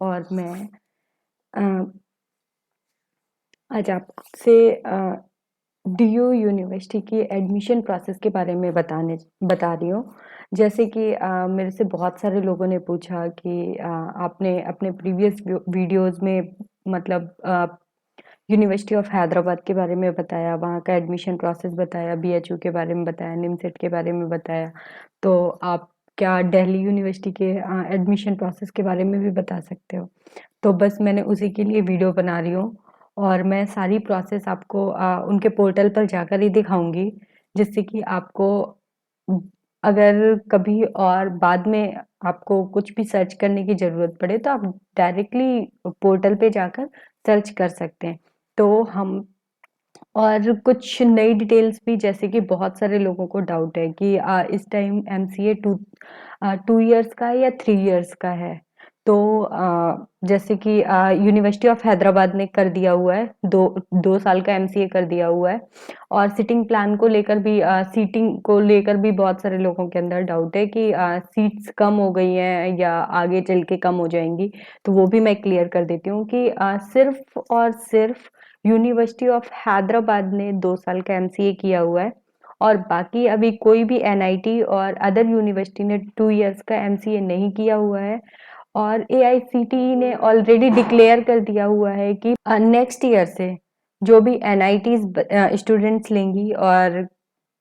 और मैं अ, आज आपसे डीयू यूनिवर्सिटी की एडमिशन प्रोसेस के बारे में बता रही हूँ। जैसे कि मेरे से बहुत सारे लोगों ने पूछा कि आपने अपने प्रीवियस वीडियोज़ में मतलब यूनिवर्सिटी ऑफ हैदराबाद के बारे में बताया, वहाँ का एडमिशन प्रोसेस बताया, बीएचयू के बारे में बताया, निमसेट के बारे में बताया। तो आप क्या दिल्ली यूनिवर्सिटी के एडमिशन प्रोसेस के बारे में भी बता सकते हो? तो बस मैंने उसी के लिए वीडियो बना रही हूँ और मैं सारी प्रोसेस आपको उनके पोर्टल पर जाकर ही दिखाऊँगी, जिससे कि आपको अगर कभी और बाद में आपको कुछ भी सर्च करने की ज़रूरत पड़े, तो आप डायरेक्टली पोर्टल पे जाकर सर्च कर सकते हैं। तो हम और कुछ नई डिटेल्स भी, जैसे कि बहुत सारे लोगों को डाउट है कि इस टाइम एमसीए 2 इयर्स का है या 3 इयर्स का है। तो जैसे कि यूनिवर्सिटी ऑफ हैदराबाद ने कर दिया हुआ है, 2 साल का एमसीए कर दिया हुआ है। और सीटिंग प्लान को लेकर भी सीटिंग को लेकर भी बहुत सारे लोगों के अंदर डाउट है कि सीट्स कम हो गई हैं या आगे चल के कम हो जाएंगी। तो वो भी मैं क्लियर कर देती हूँ कि सिर्फ और सिर्फ यूनिवर्सिटी ऑफ हैदराबाद ने 2 साल का एमसीए किया हुआ है और बाकी अभी कोई भी एनआईटी और अदर यूनिवर्सिटी ने 2 इयर्स का एमसीए नहीं किया हुआ है। और एआईसीटीई ने ऑलरेडी डिक्लेयर कर दिया हुआ है कि नेक्स्ट ईयर से जो भी एनआईटीज स्टूडेंट्स लेंगी और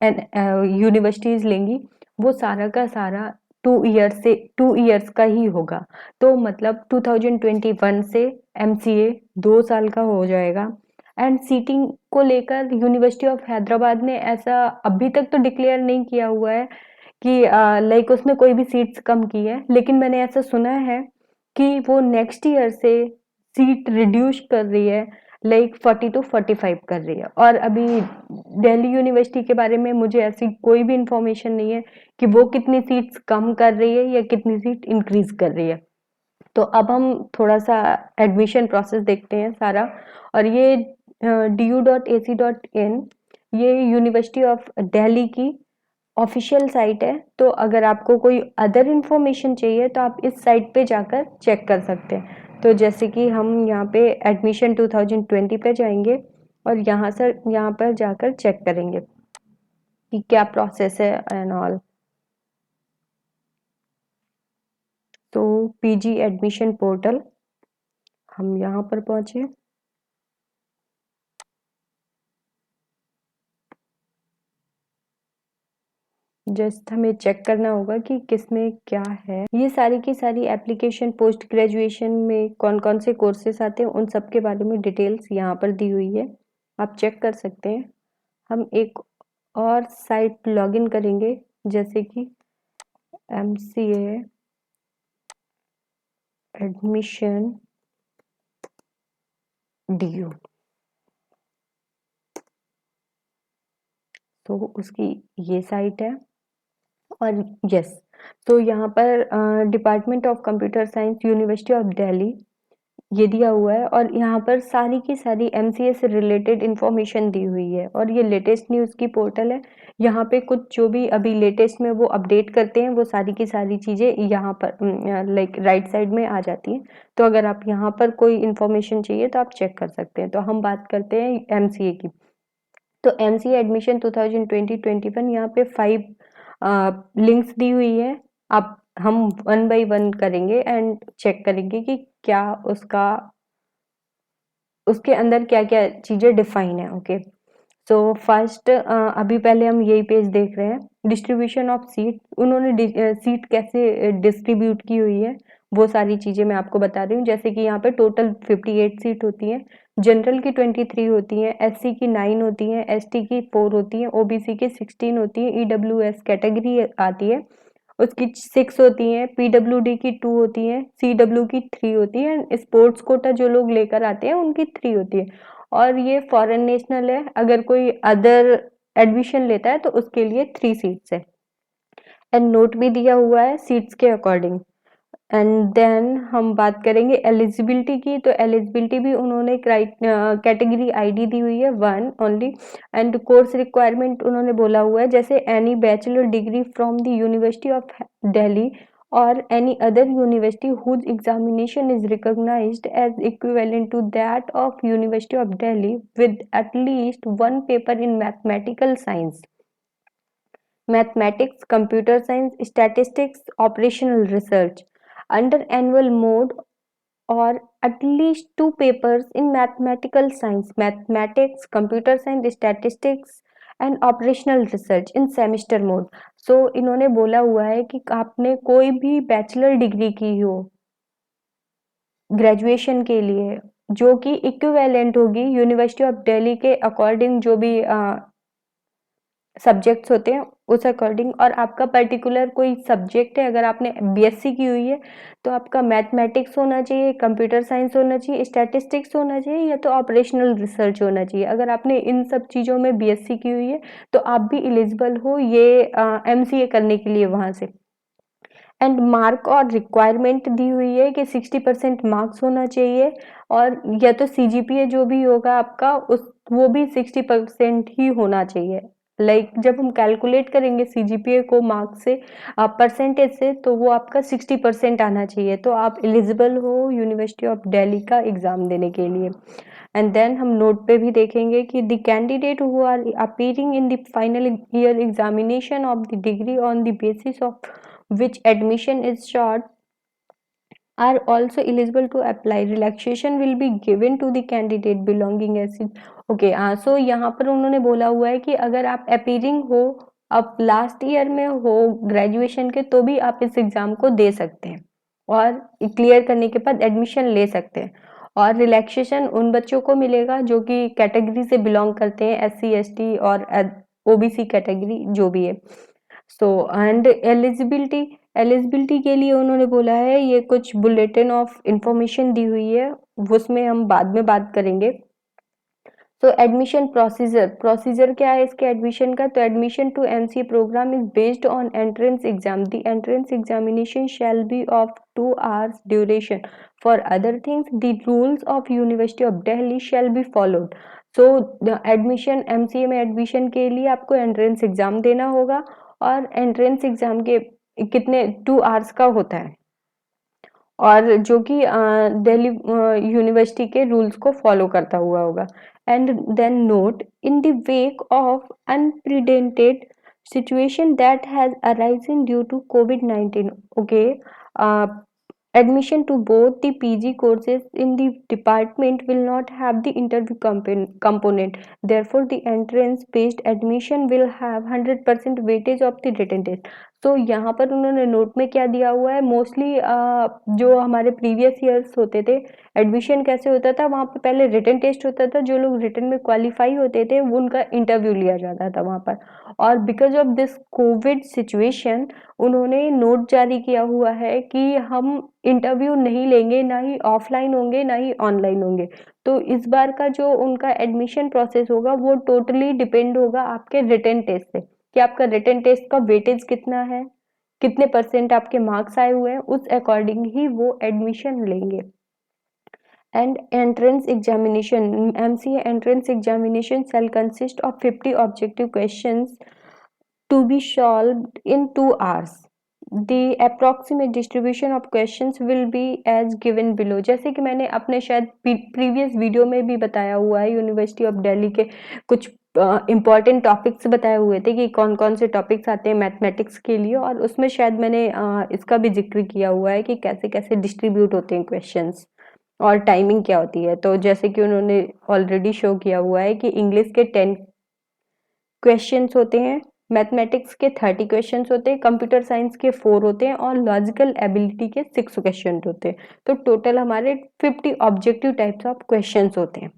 यूनिवर्सिटीज लेंगी, वो सारा का सारा 2 इयर्स का ही होगा। तो मतलब 2021 से एमसीए 2 साल का हो जाएगा। एंड सीटिंग को लेकर यूनिवर्सिटी ऑफ हैदराबाद ने ऐसा अभी तक तो डिक्लेयर नहीं किया हुआ है कि लाइक उसने कोई भी सीट्स कम की है, लेकिन मैंने ऐसा सुना है कि वो नेक्स्ट ईयर से सीट रिड्यूस कर रही है, लाइक 40 टू 45 कर रही है। और अभी दिल्ली यूनिवर्सिटी के बारे में मुझे ऐसी कोई भी इंफॉर्मेशन नहीं है कि वो कितनी सीट्स कम कर रही है या कितनी सीट इंक्रीज कर रही है। तो अब हम थोड़ा सा एडमिशन प्रोसेस देखते हैं सारा। और ये du.ac.in ये यूनिवर्सिटी ऑफ दिल्ली की ऑफिशियल साइट है। तो अगर आपको कोई अदर इंफॉर्मेशन चाहिए तो आप इस साइट पे जाकर चेक कर सकते हैं। तो जैसे कि हम यहाँ पे एडमिशन 2020 पे जाएंगे और यहाँ पर जाकर चेक करेंगे कि क्या प्रोसेस है एंड ऑल। तो पीजी एडमिशन पोर्टल, हम यहाँ पर पहुंचे। जस्ट हमें चेक करना होगा कि किसमें क्या है। ये सारी की सारी एप्लीकेशन पोस्ट ग्रेजुएशन में कौन कौन से कोर्सेस आते हैं उन सब के बारे में डिटेल्स यहाँ पर दी हुई है, आप चेक कर सकते हैं। हम एक और साइट लॉगिन करेंगे, जैसे कि एमसीए एडमिशन डीयू। तो उसकी ये साइट है। और यस, तो यहाँ पर department of computer science university of Delhi ये दिया हुआ है और यहाँ पर सारी की सारी एमसीए से रिलेटेड इंफॉर्मेशन दी हुई है। और ये लेटेस्ट न्यूज़ की पोर्टल है। यहाँ पे कुछ जो भी अभी लेटेस्ट में वो अपडेट करते हैं, वो सारी की सारी चीज़ें यहाँ पर लाइक राइट साइड में आ जाती हैं। तो अगर आप यहाँ पर कोई इंफॉर्मेशन चाहिए तो आप चेक कर सकते हैं। तो हम बात करते हैं एमसीए की। तो एमसीए एडमिशन 2020-21 यहाँ पे 5 लिंक्स दी हुई है। आप हम वन बाय वन करेंगे एंड चेक करेंगे कि क्या उसके अंदर क्या क्या चीजें डिफाइन है। ओके, सो फर्स्ट अभी पहले हम यही पेज देख रहे हैं, डिस्ट्रीब्यूशन ऑफ सीट। उन्होंने सीट कैसे डिस्ट्रीब्यूट की हुई है वो सारी चीजें मैं आपको बता रही हूँ। जैसे कि यहाँ पे टोटल 58 सीट होती है, जनरल की 23 होती है, एससी की 9 होती है, एसटी की 4 होती है, ओबीसी की 16 होती है, ईडब्ल्यूएस कैटेगरी आती है उसकी 6 होती हैं, पीडब्ल्यूडी की 2 होती हैं, सीडब्ल्यू की 3 होती है, स्पोर्ट्स कोटा जो लोग लेकर आते हैं उनकी 3 होती है। और ये फॉरेन नेशनल है, अगर कोई अदर एडमिशन लेता है तो उसके लिए 3 सीट्स है। एंड नोट भी दिया हुआ है सीट्स के अकॉर्डिंग। एंड देन हम बात करेंगे एलिजिबिलिटी की। तो एलिजिबिलिटी भी उन्होंने कैटेगरी आईडी दी हुई है 1 ओनली। एंड कोर्स रिक्वायरमेंट उन्होंने बोला हुआ है जैसे any bachelor degree from the university of Delhi or any other university whose examination is recognized as equivalent to that of University of Delhi with at least one paper in mathematical science, mathematics, computer science, statistics, operational research under annual mode, or at least two papers in mathematical science, mathematics, computer science, statistics and operational research in semester mode. So इन्होंने बोला हुआ है कि आपने कोई भी bachelor degree की हो ग्रेजुएशन के लिए जो कि इक्विवेलेंट होगी यूनिवर्सिटी ऑफ दिल्ली के अकॉर्डिंग, जो भी सब्जेक्ट्स होते हैं उस अकॉर्डिंग, और आपका पर्टिकुलर कोई सब्जेक्ट है, अगर आपने बीएससी की हुई है तो आपका मैथमेटिक्स होना चाहिए, कंप्यूटर साइंस होना चाहिए, स्टैटिस्टिक्स होना चाहिए, या तो ऑपरेशनल रिसर्च होना चाहिए। अगर आपने इन सब चीज़ों में बीएससी की हुई है तो आप भी एलिजिबल हो ये एमसीए करने के लिए वहाँ से। एंड मार्क और रिक्वायरमेंट दी हुई है कि 60% मार्क्स होना चाहिए, और या तो सीजीपीए जो भी होगा आपका उस वो भी 60% ही होना चाहिए। जब हम कैलकुलेट करेंगे सीजीपीए को मार्क्स से परसेंटेज से, तो वो आपका 60% आना चाहिए, तो आप एलिजिबल हो यूनिवर्सिटी ऑफ दिल्ली का एग्जाम देने के लिए। एंड देन हम नोट पे भी देखेंगे कि the candidate who are appearing in the final year examination of the degree on the basis of which admission is short are also eligible to apply. Relaxation will be given to the candidate belonging as okay, so यहाँ पर उन्होंने बोला हुआ है कि अगर आप appearing हो, आप लास्ट ईयर में हो ग्रेजुएशन के, तो भी आप इस एग्जाम को दे सकते हैं और क्लियर करने के बाद एडमिशन ले सकते हैं। और रिलैक्सेशन उन बच्चों को मिलेगा जो कि कैटेगरी से बिलोंग करते हैं, एससी एसटी और ओबीसी कैटेगरी जो भी है। सो एंड एलिजिबिलिटी के लिए उन्होंने बोला है, ये कुछ बुलेटिन ऑफ इंफॉर्मेशन दी हुई है, उसमें हम बाद में बात करेंगे। तो एडमिशन प्रोसीजर क्या है इसके एडमिशन का? तो admission to MCA programme is based on entrance exam. The entrance examination shall be of 2 hours duration. For other things the rules of university of Delhi shall be followed. So admission MCA में admission के लिए आपको entrance exam देना होगा, और entrance exam के कितने 2 hours का होता है, और जो कि दिल्ली यूनिवर्सिटी के रूल्स को फॉलो करता हुआ होगा। And then note in the wake of unprecedented situation that has arisen due to COVID-19. Okay, admission to both the PG courses in the department will not have the interview component. Therefore, the entrance-based admission will have 100% weightage of the written test. तो यहाँ पर उन्होंने note में क्या दिया हुआ है, mostly जो हमारे प्रीवियस ईयर्स होते थे एडमिशन कैसे होता था, वहाँ पे पहले रिटन टेस्ट होता था, जो लोग रिटन में क्वालिफाई होते थे वो उनका इंटरव्यू लिया जाता था वहाँ पर। और because of this Covid situation उन्होंने नोट जारी किया हुआ है कि हम इंटरव्यू नहीं लेंगे, ना ही ऑफलाइन होंगे ना ही ऑनलाइन होंगे। तो इस बार का जो उनका एडमिशन प्रोसेस होगा वो टोटली डिपेंड होगा आपके रिटन टेस्ट से, कि आपका रिटन टेस्ट का वेटेज कितना है, कितने परसेंट आपके मार्क्स आए हुए हैं, उस अकॉर्डिंग ही वो एडमिशन लेंगे। And entrance examination, MCA entrance examination shall consist of 50 objective questions to be solved in 2 hours. The approximate distribution of questions will be as given below. जैसे कि मैंने अपने शायद प्रीवियस वीडियो में भी बताया हुआ है, यूनिवर्सिटी ऑफ दिल्ली के कुछ इम्पॉर्टेंट टॉपिक्स बताए हुए थे कि कौन कौन से टॉपिक्स आते हैं मैथमेटिक्स के लिए, और उसमें शायद मैंने इसका भी जिक्र किया हुआ है कि कैसे कैसे डिस्ट्रीब्यूट होते हैं क्वेश्चंस और टाइमिंग क्या होती है। तो जैसे कि उन्होंने ऑलरेडी शो किया हुआ है कि इंग्लिश के 10 क्वेश्चंस होते हैं, मैथमेटिक्स के 30 क्वेश्चंस होते हैं, कंप्यूटर साइंस के 4 होते हैं, और लॉजिकल एबिलिटी के 6 क्वेश्चन होते हैं। तो टोटल हमारे 50 ऑब्जेक्टिव टाइप्स ऑफ क्वेश्चंस होते हैं।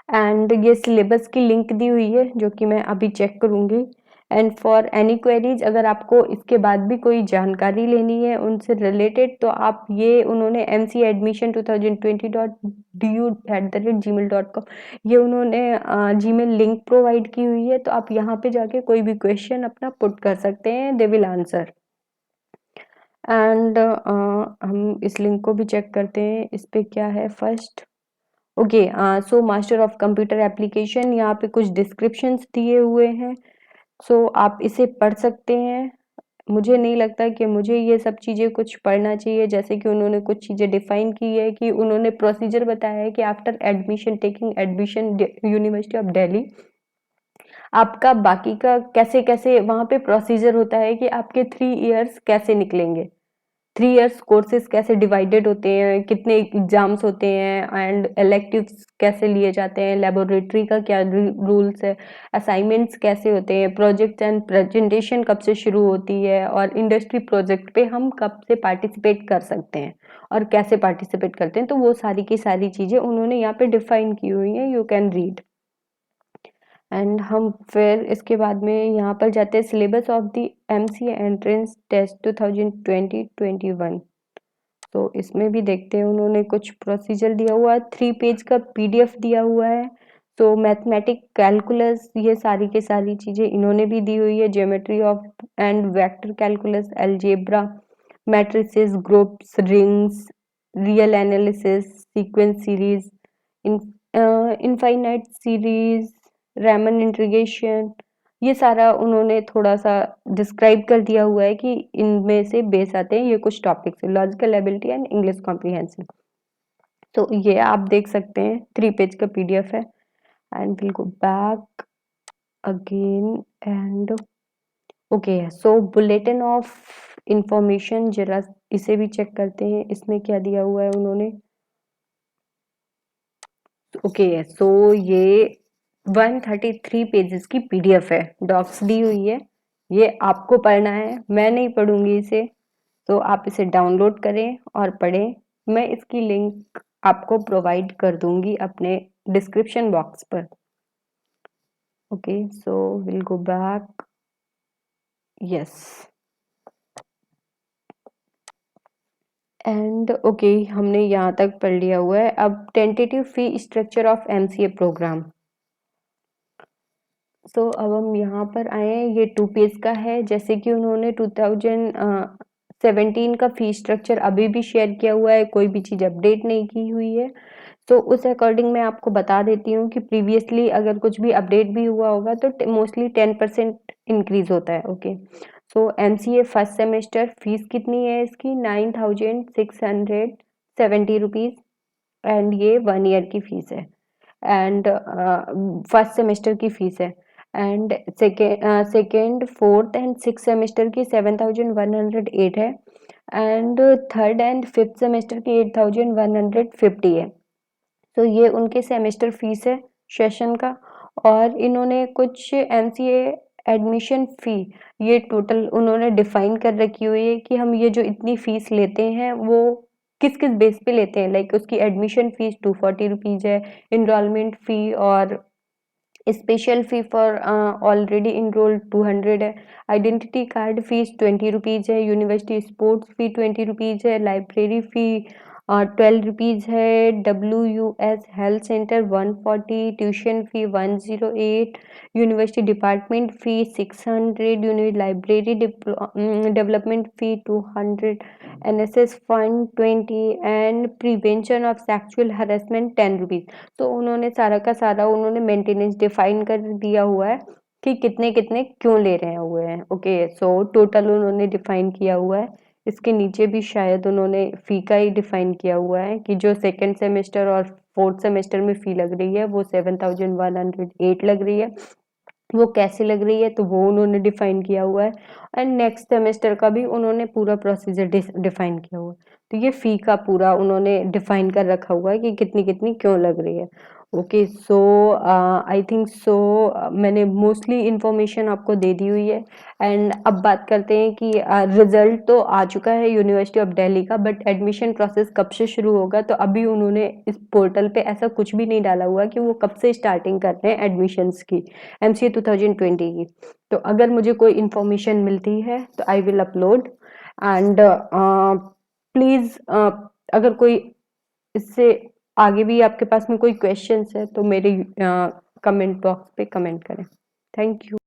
एंड ये सिलेबस की लिंक दी हुई है जो कि मैं अभी चेक करूंगी। एंड फॉर एनी क्वेरीज, अगर आपको इसके बाद भी कोई जानकारी लेनी है उनसे रिलेटेड, तो आप ये उन्होंने mcadmission2020.du@gmail.com ये उन्होंने जीमेल लिंक प्रोवाइड की हुई है, तो आप यहाँ पे जाके कोई भी क्वेश्चन अपना पुट कर सकते हैं, दे विल आंसर। एंड हम इस लिंक को भी चेक करते हैं, इस पे क्या है first. Okay, so master of computer application, यहाँ पे कुछ डिस्क्रिप्शंस दिए हुए हैं, सो आप इसे पढ़ सकते हैं। मुझे नहीं लगता कि मुझे ये सब चीज़ें कुछ पढ़ना चाहिए। जैसे कि उन्होंने कुछ चीज़ें डिफाइन की है कि उन्होंने प्रोसीजर बताया है कि after admission taking admission university of Delhi, आपका बाकी का कैसे कैसे वहाँ पे प्रोसीजर होता है कि आपके 3 इयर्स कैसे निकलेंगे, 3 इयर्स कोर्सेज कैसे डिवाइडेड होते हैं, कितने एग्जाम्स होते हैं एंड इलेक्टिव्स कैसे लिए जाते हैं, लेबोरेटरी का क्या रूल्स है, असाइनमेंट्स कैसे होते हैं, प्रोजेक्ट एंड प्रेजेंटेशन कब से शुरू होती है, और इंडस्ट्री प्रोजेक्ट पे हम कब से पार्टिसिपेट कर सकते हैं और कैसे पार्टिसिपेट करते हैं। तो वो सारी की सारी चीज़ें उन्होंने यहाँ पे डिफाइन की हुई हैं, यू कैन रीड। एंड हम फिर इसके बाद में यहाँ पर जाते हैं syllabus of the MCA entrance test 2020-21। तो इसमें भी देखते हैं, उन्होंने कुछ प्रोसीजर दिया हुआ है, 3 पेज का पीडीएफ दिया हुआ है। तो मैथमेटिक कैलकुलस ये सारी के सारी चीज़ें इन्होंने भी दी हुई है, geometry of and vector calculus, algebra, matrices, groups, rings, real analysis, sequence series, infinite series, Ramon integration, ये सारा उन्होंने थोड़ा सा डिस्क्राइब कर दिया हुआ है कि इनमें से बेस आते हैं ये कुछ topics, logical ability and English comprehension. तो ये आप देख सकते हैं, 3 पेज का पीडीएफ है। And will go back again and okay, so bulletin of information, जरा इसे भी चेक करते हैं, इसमें क्या दिया हुआ है उन्होंने। ओके, सो ये 133 पेजेस की पीडीएफ है, डॉक्स दी हुई है, ये आपको पढ़ना है, मैं नहीं पढ़ूंगी इसे। तो आप इसे डाउनलोड करें और पढ़ें। मैं इसकी लिंक आपको प्रोवाइड कर दूंगी अपने डिस्क्रिप्शन बॉक्स पर। Okay, so will go back, yes, and okay, हमने यहाँ तक पढ़ लिया हुआ है। अब tentative fee structure of MCA program. So अब हम यहाँ पर आए हैं, ये 2 पेज का है। जैसे कि उन्होंने 2017 का फी स्ट्रक्चर अभी भी शेयर किया हुआ है, कोई भी चीज़ अपडेट नहीं की हुई है। तो उस अकॉर्डिंग मैं आपको बता देती हूँ कि प्रीवियसली अगर कुछ भी अपडेट भी हुआ होगा तो मोस्टली 10% इंक्रीज होता है। ओके, सो एमसीए फर्स्ट सेमेस्टर फीस कितनी है इसकी, 9670 रुपीज़, एंड ये 1 ईयर की फीस है, एंड फर्स्ट सेमेस्टर की फीस है। And second fourth and six semester की 7108 है, and third and fifth semester की 8150 है। तो ये उनके सेमेस्टर फीस है सेशन का। और इन्होंने कुछ एमसीए एडमिशन फ़ी, ये टोटल उन्होंने डिफाइन कर रखी हुई है कि हम ये जो इतनी फ़ीस लेते हैं वो किस किस बेस पे लेते हैं। लाइक उसकी एडमिशन फ़ीस 240 रुपीज़ है, इनरोलमेंट फ़ी और special fee for already enrolled 200 है, आइडेंटिटी कार्ड फीस 20 रुपीज़ है, यूनिवर्सिटी स्पोर्ट्स फ़ी 20 रुपीज़ है, लाइब्रेरी फ़ी 12 रुपीज़ है, WUS health centre 140, tuition fee 108, university department fee 600, library development fee 200, NSS fund 20 and prevention of sexual harassment 10 rupees. तो उन्होंने सारा का सारा उन्होंने मेंटेनेंस डिफाइन कर दिया हुआ है कि कितने कितने क्यों ले रहे हुए हैं। ओके, सो टोटल उन्होंने डिफाइन किया हुआ है। इसके नीचे भी शायद उन्होंने फ़ी का ही डिफाइन किया हुआ है कि जो सेकंड सेमेस्टर और फोर्थ सेमेस्टर में फ़ी लग रही है वो 7108 लग रही है। वो कैसे लग रही है तो वो उन्होंने डिफाइन किया हुआ है, एंड नेक्स्ट सेमेस्टर का भी उन्होंने पूरा प्रोसीजर डिफाइन किया हुआ है। तो ये फ़ी का पूरा उन्होंने डिफाइन कर रखा हुआ है कि कितनी कितनी क्यों लग रही है। Okay, so I think so मैंने मोस्टली इन्फॉर्मेशन आपको दे दी हुई है। एंड अब बात करते हैं कि रिजल्ट तो आ चुका है यूनिवर्सिटी ऑफ दिल्ली का, बट एडमिशन प्रोसेस कब से शुरू होगा तो अभी उन्होंने इस पोर्टल पे ऐसा कुछ भी नहीं डाला हुआ कि वो कब से स्टार्टिंग कर रहे हैं एडमिशन्स की, एमसीए 2020 की। तो अगर मुझे कोई इन्फॉर्मेशन मिलती है तो I will upload. And please अगर कोई इससे आगे भी आपके पास में कोई क्वेश्चंस है तो मेरे कमेंट बॉक्स पे कमेंट करें। Thank you.